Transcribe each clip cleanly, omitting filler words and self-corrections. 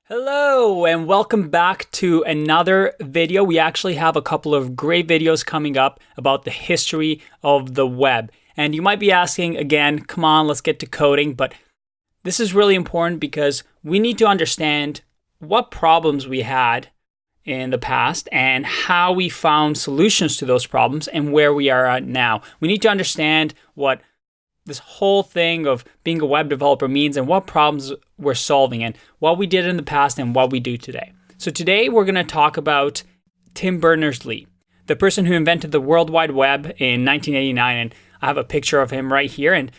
Hello and welcome back to another video. We actually have a couple of great videos coming up about the history of the web. And you might be asking again, come on, let's get to coding. But this is really important because we need to understand what problems we had in the past and how we found solutions to those problems and where we are at now. We need to understand what this whole thing of being a web developer means and what problems we're solving and what we did in the past and what we do today. So today we're going to talk about Tim Berners-Lee, the person who invented the World Wide Web in 1989. And I have a picture of him right here. And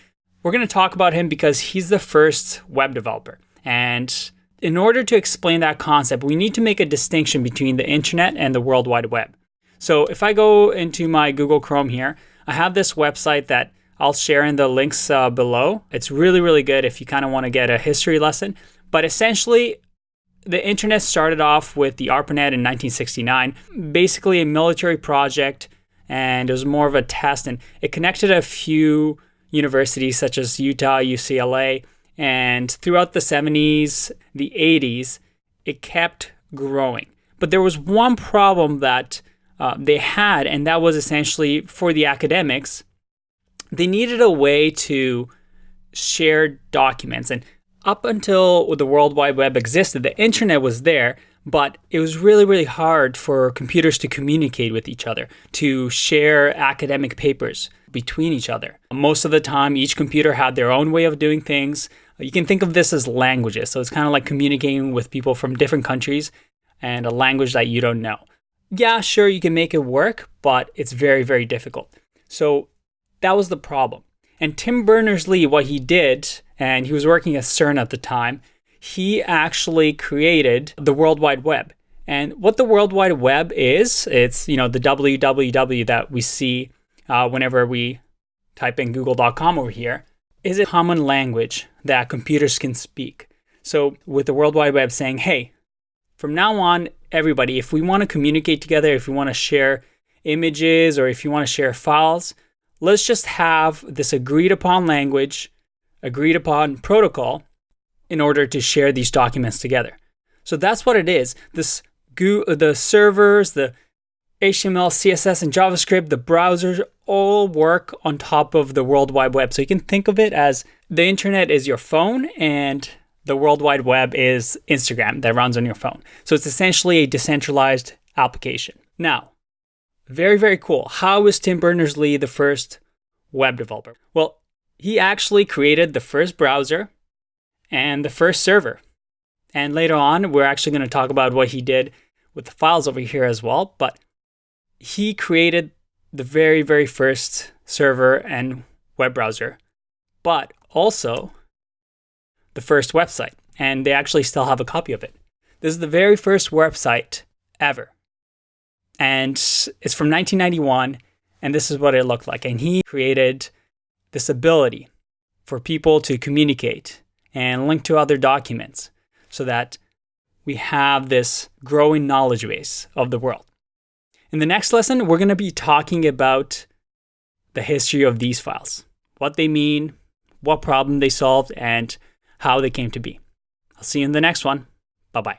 we're going to talk about him because he's the first web developer. And in order to explain that concept, we need to make a distinction between the internet and the World Wide Web. So if I go into my Google Chrome here, I have this website that I'll share in the links below. It's really, really good if you kind of want to get a history lesson. But essentially, the internet started off with the ARPANET in 1969, basically a military project, and it was more of a test. And it connected a few universities such as Utah, UCLA, and throughout the 70s, the 80s, it kept growing. But there was one problem that they had, and that was essentially for the academics. They needed a way to share documents. And up until the World Wide Web existed, the internet was there, but it was really, really hard for computers to communicate with each other, to share academic papers between each other. Most of the time, each computer had their own way of doing things. You can think of this as languages. So it's kind of like communicating with people from different countries and a language that you don't know. Yeah, sure, you can make it work, but it's very, very difficult. So that was the problem. And Tim Berners-Lee, what he did, and he was working at CERN at the time, he actually created the World Wide Web. And what the World Wide Web is, it's the www that we see whenever we type in google.com over here, is a common language that computers can speak. So with the World Wide Web saying, hey, from now on, everybody, if we want to communicate together, if we want to share images, or if you want to share files, let's just have this agreed upon language, agreed upon protocol in order to share these documents together. So that's what it is. The servers, the HTML, CSS, and JavaScript, the browsers all work on top of the World Wide Web. So you can think of it as the internet is your phone and the World Wide Web is Instagram that runs on your phone. So it's essentially a decentralized application. Now, very, very cool. How is Tim Berners-Lee the first web developer? Well, he actually created the first browser and the first server. And later on, we're actually going to talk about what he did with the files over here as well. But he created the very, very first server and web browser, but also the first website. And they actually still have a copy of it. This is the very first website ever. And it's from 1991, and this is what it looked like. And he created this ability for people to communicate and link to other documents so that we have this growing knowledge base of the world. In the next lesson, we're going to be talking about the history of these files, what they mean, what problem they solved, and how they came to be. I'll see you in the next one. Bye-bye.